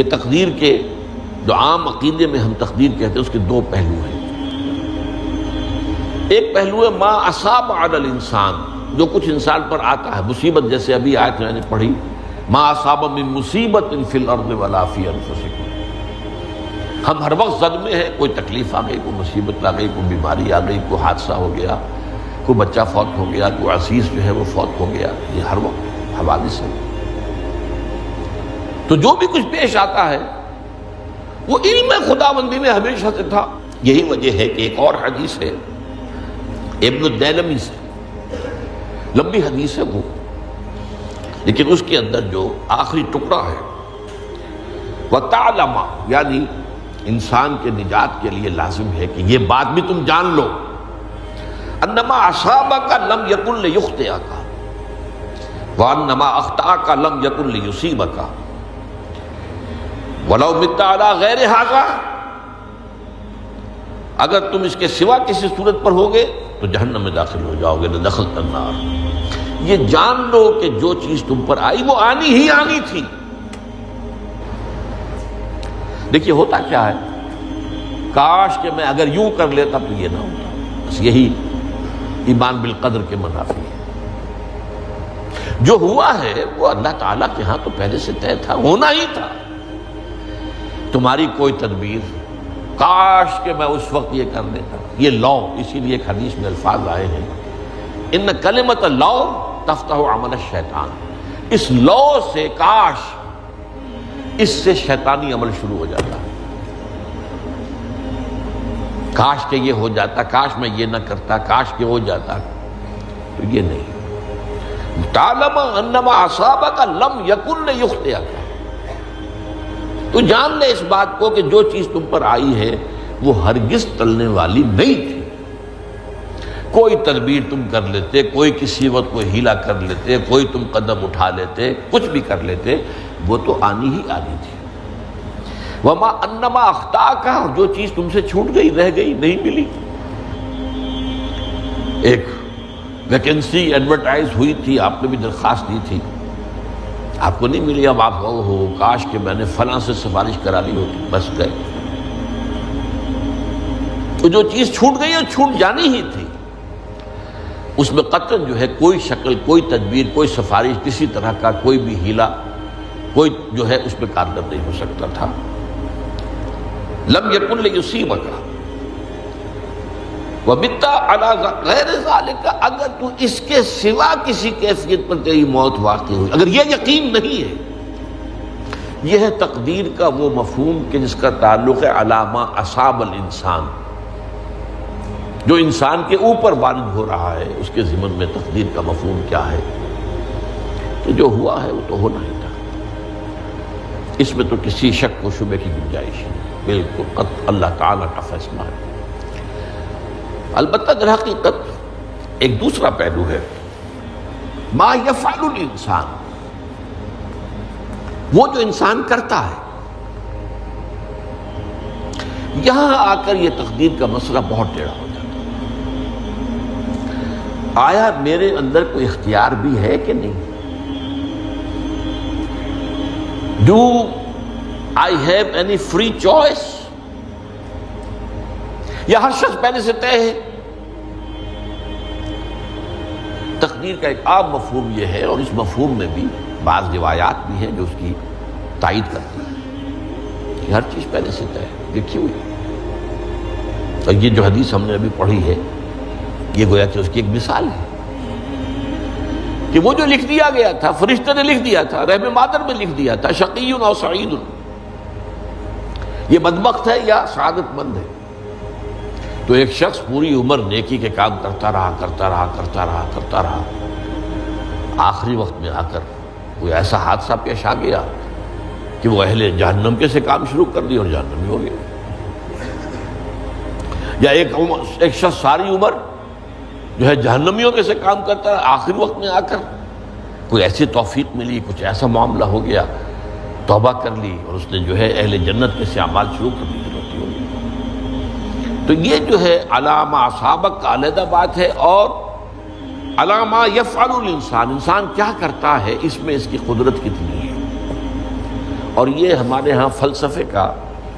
کہ تقدیر کے جو عام عقیدے میں ہم تقدیر کہتے ہیں اس کے دو پہلو ہیں۔ ایک پہلو ہے ما اصاب علی الانسان، جو کچھ انسان پر آتا ہے مصیبت، جیسے ابھی آیت میں نے پڑھی ما اصاب من مصیبت فی الارض ولا فی انفسکم۔ ہم ہر وقت زد میں ہیں، کوئی تکلیف آ گئی، کوئی مصیبت آ گئی، کوئی بیماری آ گئی، کوئی حادثہ ہو گیا، کوئی بچہ فوت ہو گیا، کوئی عزیز جو ہے وہ فوت ہو گیا، یہ ہر وقت حوادث ہے۔ تو جو بھی کچھ پیش آتا ہے وہ علم خداوندی میں ہمیشہ سے تھا۔ یہی وجہ ہے کہ ایک اور حدیث ہے ابن الدیلمی سے، لمبی حدیث ہے وہ، لیکن اس کے اندر جو آخری ٹکڑا ہے وَتَعْلَمَ، یعنی انسان کے نجات کے لیے لازم ہے کہ یہ بات بھی تم جان لو انما اصابک لم یکن لیخطئک وانما اخطأک لم یکن لیصیبک وَلَوْ مِتَّ عَلَىٰ غَيْرِ هَذَا، اگر تم اس کے سوا کسی صورت پر ہوگے تو جہنم میں داخل ہو جاؤ گے، لَدَخَلْتَ النَّارَ۔ یہ جان لو کہ جو چیز تم پر آئی وہ آنی ہی آنی تھی۔ دیکھیے ہوتا کیا ہے، کاش کہ میں اگر یوں کر لیتا تو یہ نہ ہوتا، بس یہی ایمان بالقدر کے منافی ہے۔ جو ہوا ہے وہ اللہ تعالیٰ کے ہاں تو پہلے سے طے تھا، ہونا ہی تھا۔ تمہاری کوئی تدبیر، کاش کہ میں اس وقت یہ کر لیتا، یہ لو، اسی لیے ایک حدیث میں الفاظ آئے ہیں ان کلمۃ لو تفتح عمل الشیطان، اس لو سے، کاش، اس سے شیطانی عمل شروع ہو جاتا ہے۔ کاش کہ یہ ہو جاتا، کاش میں یہ نہ کرتا، کاش کہ ہو جاتا، تو یہ نہیں۔ تعلم انما اصابک لم یکن لیخطئک، تو جان لے اس بات کو کہ جو چیز تم پر آئی ہے وہ ہرگز ٹلنے والی نہیں تھی۔ کوئی تدبیر تم کر لیتے، کوئی کسی وقت کوئی ہیلا کر لیتے، کوئی تم قدم اٹھا لیتے، کچھ بھی کر لیتے، وہ تو آنی ہی آنی تھی۔ وما انما اخطاک، جو چیز تم سے چھوٹ گئی، رہ گئی، نہیں ملی۔ ایک ویکنسی ایڈورٹائز ہوئی تھی، آپ نے بھی درخواست دی تھی، آپ کو نہیں ملی، اب آپ ہو کاش کہ میں نے فلاں سے سفارش کرا لی ہوتی، بس گئے۔ تو جو چیز چھوٹ گئی وہ چھوٹ جانی ہی تھی، اس میں قطعاً جو ہے کوئی شکل، کوئی تدبیر، کوئی سفارش، کسی طرح کا کوئی بھی ہیلا، کوئی جو ہے اس میں کارگر نہیں ہو سکتا تھا۔ لم یکن لیصیبک وَمِتَّ عَلَىٰ غَيْرِ ذَلِكَ، اگر تو اس کے سوا کسی کیفیت پر تیری موت واقع ہوئی، اگر یہ یقین نہیں ہے، یہ ہے تقدیر کا وہ مفہوم کہ جس کا تعلق ہے علامہ اصاب الانسان، جو انسان کے اوپر وارد ہو رہا ہے، اس کے ضمن میں تقدیر کا مفہوم کیا ہے کہ جو ہوا ہے وہ تو ہونا ہی تھا، اس میں تو کسی شک و شبے کی گنجائش نہیں، بالکل قطع اللہ تعالیٰ کا فیصلہ ہے۔ البتہ در حقیقت ایک دوسرا پہلو ہے، ما یفعل الانسان، وہ جو انسان کرتا ہے۔ یہاں آ کر یہ تقدیر کا مسئلہ بہت ٹیڑھا ہو جاتا ہے۔ آیا میرے اندر کوئی اختیار بھی ہے کہ نہیں؟ Do I have any free choice؟ یا ہر شخص پہلے سے طے ہے؟ تقدیر کا ایک عام مفہوم یہ ہے، اور اس مفہوم میں بھی بعض روایات بھی ہیں جو اس کی تائید کرتی ہیں کہ ہر چیز پہلے سے طے ہے۔ یہ کیوں ہے؟ اور یہ جو حدیث ہم نے ابھی پڑھی ہے یہ گویا کہ اس کی ایک مثال ہے کہ وہ جو لکھ دیا گیا تھا، فرشتے نے لکھ دیا تھا، رحم مادر میں لکھ دیا تھا، شقی او سعید، یہ بدبخت ہے یا سعادت مند ہے۔ تو ایک شخص پوری عمر نیکی کے کام کرتا رہا، آخری وقت میں آ کر کوئی ایسا حادثہ پیش آ گیا کہ وہ اہل جہنم کے سے کام شروع کر دی اور جہنمی ہو گیا۔ یا ایک شخص ساری عمر جو ہے جہنمیوں کے سے کام کرتا رہا، آخری وقت میں آ کر کوئی ایسی توفیق ملی، کچھ ایسا معاملہ ہو گیا، توبہ کر لی اور اس نے جو ہے اہل جنت کے سے اعمال شروع کر دی۔ تو یہ جو ہے علامہ اصابک کا علیحدہ بات ہے، اور علامہ یفعل الانسان، انسان کیا کرتا ہے، اس میں اس کی قدرت کتنی ہے، اور یہ ہمارے ہاں فلسفے کا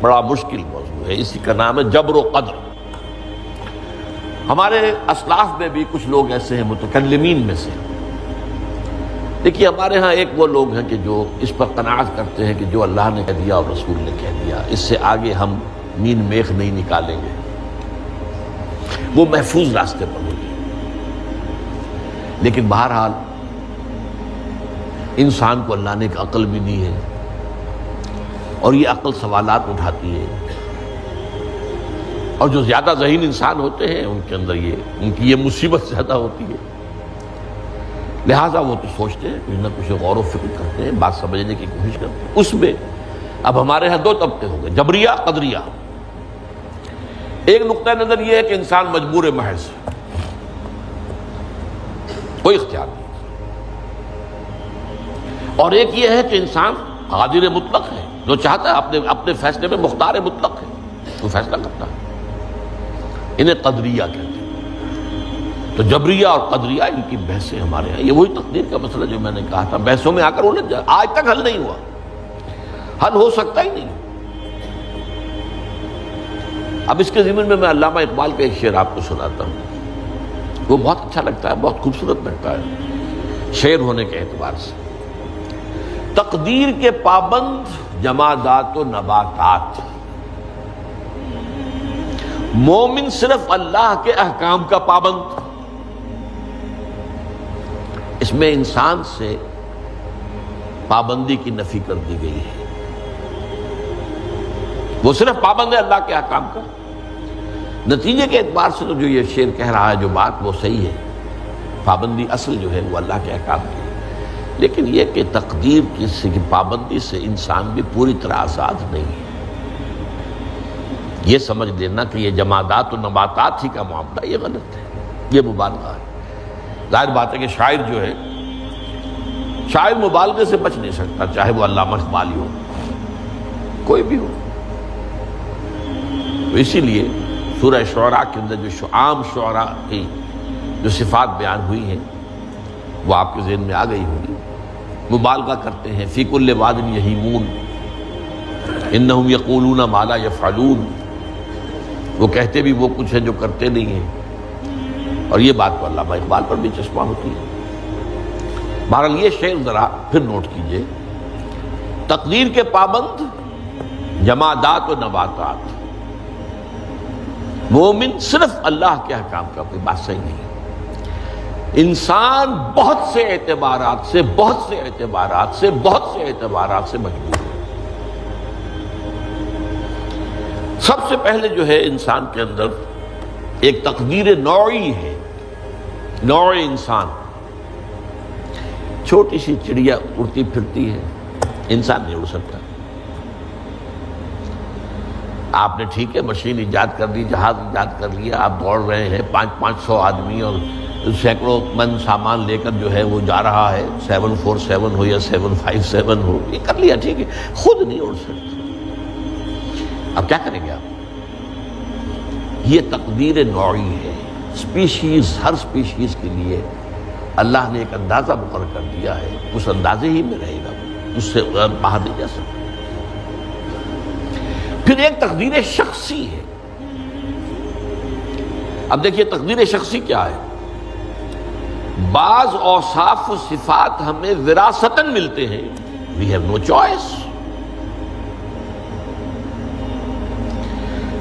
بڑا مشکل موضوع ہے، اسی کا نام ہے جبر و قدر۔ ہمارے اسلاف میں بھی کچھ لوگ ایسے ہیں متکلمین میں سے، دیکھیے ہمارے ہاں ایک وہ لوگ ہیں کہ جو اس پر قناعت کرتے ہیں کہ جو اللہ نے کہہ دیا اور رسول نے کہہ دیا، اس سے آگے ہم مین میخ نہیں نکالیں گے، وہ محفوظ راستے پر ہوگی۔ لیکن بہرحال انسان کو اللہ نے ایک عقل بھی دی ہے، اور یہ عقل سوالات اٹھاتی ہے، اور جو زیادہ ذہین انسان ہوتے ہیں ان کے اندر ان کی یہ مصیبت زیادہ ہوتی ہے، لہٰذا وہ تو سوچتے ہیں، کچھ نہ کچھ غور و فکر کرتے ہیں، بات سمجھنے کی کوشش کرتے ہیں۔ اس میں اب ہمارے ہاں دو طبقے ہو گئے، جبریہ قدریہ۔ ایک نقطہ نظر یہ ہے کہ انسان مجبور محض، کوئی اختیار نہیں، اور ایک یہ ہے کہ انسان قادر مطلق ہے، جو چاہتا ہے اپنے فیصلے میں مختار مطلق ہے، وہ فیصلہ کرتا ہے۔ انہیں قدریہ کہتے ہیں۔ تو جبریہ اور قدریہ ان کی بحثیں ہمارے یہاں، یہ وہی تقدیر کا مسئلہ جو میں نے کہا تھا، بحثوں میں آ کر الجھ جائے، آج تک حل نہیں ہوا، حل ہو سکتا ہی نہیں۔ اب اس کے ضمن میں علامہ اقبال کا ایک شعر آپ کو سناتا ہوں، وہ بہت اچھا لگتا ہے، بہت خوبصورت لگتا ہے شعر ہونے کے اعتبار سے۔ تقدیر کے پابند جمادات و نباتات، مومن صرف اللہ کے احکام کا پابند۔ اس میں انسان سے پابندی کی نفی کر دی گئی ہے، وہ صرف پابند ہے اللہ کے احکام کا۔ نتیجے کے اعتبار سے تو جو یہ شعر کہہ رہا ہے، جو بات وہ صحیح ہے، پابندی اصل جو ہے وہ اللہ کے احکام کی ہے، لیکن یہ کہ تقدیر کی پابندی سے انسان بھی پوری طرح آزاد نہیں ہے۔ یہ سمجھ لینا کہ یہ جمادات و نباتات ہی کا معاملہ، یہ غلط ہے، یہ مبالغہ ہے۔ ظاہر بات ہے کہ شاعر جو ہے، شاعر مبالغے سے بچ نہیں سکتا، چاہے وہ علامہ اقبال ہو، کوئی بھی ہو۔ تو اسی لیے سورہ شعراء کے اندر جو عام شعراء کی جو صفات بیان ہوئی ہیں وہ آپ کے ذہن میں آ گئی ہوگی۔ مبالغہ کرتے ہیں، فی کل واد یہیمون انہم یقولون ما لا یفعلون، وہ کہتے بھی وہ کچھ ہے جو کرتے نہیں ہیں، اور یہ بات تو علامہ اقبال پر بھی چشمہ ہوتی ہے۔ بہرحال یہ شعر ذرا پھر نوٹ کیجئے، تقدیر کے پابند جمادات و نباتات، مومن صرف اللہ کے احکام کا، کوئی بات صحیح نہیں۔ انسان بہت سے اعتبارات سے مجبور ہے۔ سب سے پہلے جو ہے انسان کے اندر ایک تقدیر نوعی ہے، نوع انسان۔ چھوٹی سی چڑیا اڑتی پھرتی ہے، انسان نہیں اڑ سکتا۔ آپ نے ٹھیک ہے مشین ایجاد کر دی، جہاز ایجاد کر لیا، آپ دوڑ رہے ہیں، 500 آدمی اور سینکڑوں من سامان لے کر جو ہے وہ جا رہا ہے، 747 ہو یا 757 ہو، یہ کر لیا ٹھیک ہے، خود نہیں اڑ سکتا۔ اب کیا کریں گے آپ؟ یہ تقدیر نوعی ہے، سپیشیز، ہر سپیشیز کے لیے اللہ نے ایک اندازہ مقرر کر دیا ہے، اس اندازے ہی میں رہے گا، اس سے باہر نہیں جا سکتا۔ پھر ایک تقدیر شخصی ہے۔ اب دیکھیے تقدیر شخصی کیا ہے؟ بعض اوصاف و صفات ہمیں وراثتاً ملتے ہیں، we have no choice۔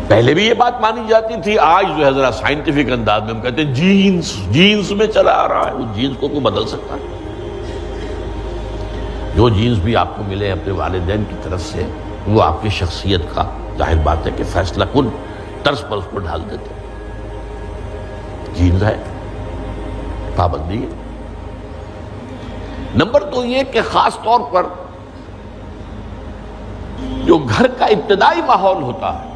پہلے بھی یہ بات مانی جاتی تھی، آج جو ہے ذرا سائنٹیفک انداز میں ہم کہتے ہیں جینز میں چلا آ رہا ہے، وہ جینز کو کوئی بدل سکتا ہے؟ جو جینز بھی آپ کو ملے اپنے والدین کی طرف سے، وہ آپ کی شخصیت کا ظاہر بات ہے کہ فیصلہ کن طرز پر اس کو ڈھال دیتے ہیں۔ جینز ہے، پابندی ہے۔ نمبر دو یہ کہ خاص طور پر جو گھر کا ابتدائی ماحول ہوتا ہے،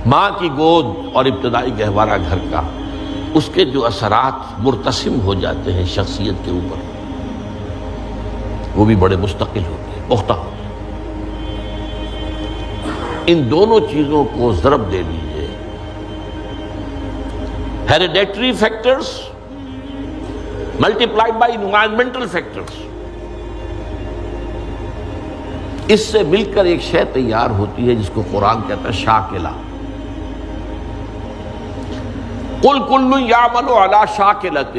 ماں کی گود اور ابتدائی گہوارہ گھر کا، اس کے جو اثرات مرتسم ہو جاتے ہیں شخصیت کے اوپر، وہ بھی بڑے مستقل ہوتے ہیں، پختہ ہوتے ہیں۔ ان دونوں چیزوں کو ضرب دے لیجئے، hereditary factors multiplied by environmental factors, اس سے مل کر ایک شے تیار ہوتی ہے جس کو قرآن کہتا ہے شاکلہ۔ قل کل یعمل علی شاکلتہ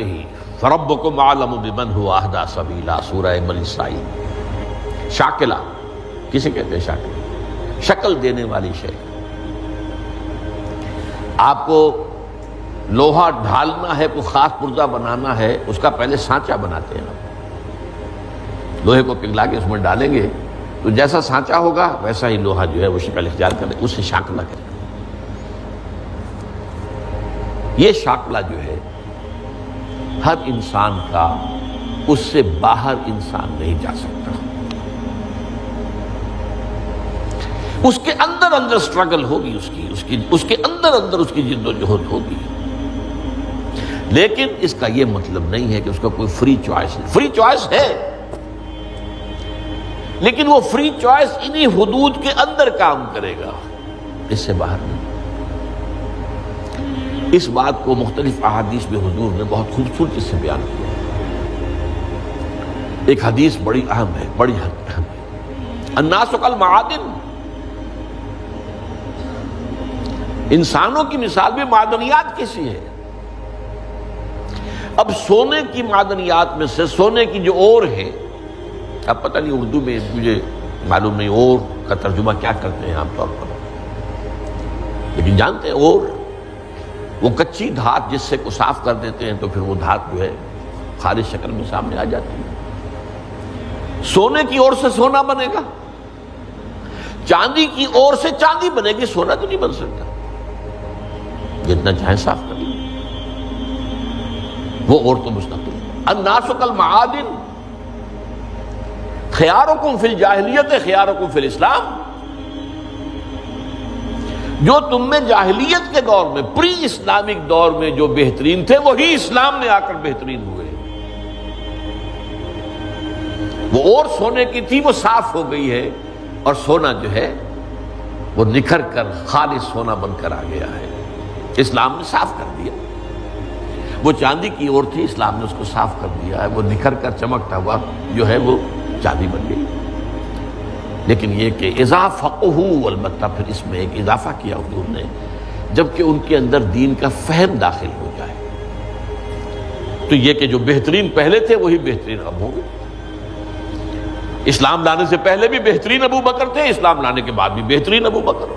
فربکم اعلم بمن هو اہدی سبیلا، سورہ بنی اسرائیل۔ شاکلہ کسے کہتے ہیں؟ شاکلہ شکل دینے والی شے۔ آپ کو لوہا ڈھالنا ہے، کوئی خاص پرزہ بنانا ہے، اس کا پہلے سانچہ بناتے ہیں۔ لوہے کو پگھلا کے اس میں ڈالیں گے تو جیسا سانچہ ہوگا ویسا ہی لوہا جو ہے وہ شکل اختیار کرے، اسے شاکلہ کہتے ہیں۔ یہ شاکلہ جو ہے ہر انسان کا، اس سے باہر انسان نہیں جا سکتا۔ اس کے اندر سٹرگل ہوگی، اس کے اندر اس کی جد و جہد ہوگی، لیکن اس کا یہ مطلب نہیں ہے کہ اس کا کوئی فری چوائس ہے۔ فری چوائس ہے، لیکن وہ فری چوائس انہی حدود کے اندر کام کرے گا، اس سے باہر نہیں۔ اس بات کو مختلف احادیث میں حضور نے بہت خوبصورتی سے بیان کیا۔ ایک حدیث بڑی اہم ہے، بڑی اہم ہے۔ الناس کالمعادن، انسانوں کی مثال بھی معدنیات کیسی ہے۔ اب سونے کی معدنیات میں سے سونے کی جو اور ہے، اب پتہ نہیں اردو میں مجھے معلوم نہیں اور کا ترجمہ کیا کرتے ہیں عام طور پر، لیکن جانتے ہیں اور وہ کچی دھات جس سے کو صاف کر دیتے ہیں تو پھر وہ دھات جو ہے خالص شکل میں سامنے آ جاتی ہے۔ سونے کی اور سے سونا بنے گا، چاندی کی اور سے چاندی بنے گی، سونا تو نہیں بن سکتا، جتنا چاہے صاف کر لیں، وہ اور تو مستقل ہے۔ الناس کالمعادن خیارکم فی الجاہلیت خیارکم فی الاسلام، جو تم میں جاہلیت کے دور میں، پری اسلامک دور میں جو بہترین تھے، وہی اسلام میں آ کر بہترین ہوئے۔ وہ اور سونے کی تھی، وہ صاف ہو گئی ہے، اور سونا جو ہے وہ نکھر کر خالص سونا بن کر آ گیا ہے، اسلام نے صاف کر دیا۔ وہ چاندی کی اور تھی، اسلام نے اس کو صاف کر دیا ہے، وہ نکھر کر چمکتا ہوا جو ہے وہ چاندی بن گئی۔ لیکن یہ کہ اذا فقہوا، البتہ پھر اس میں ایک اضافہ کیا حضور نے، جبکہ ان کے اندر دین کا فہم داخل ہو جائے تو یہ کہ جو بہترین پہلے تھے وہی بہترین اب ہوں گے۔ اسلام لانے سے پہلے بھی بہترین ابو بکر تھے، اسلام لانے کے بعد بھی بہترین ابو بکر۔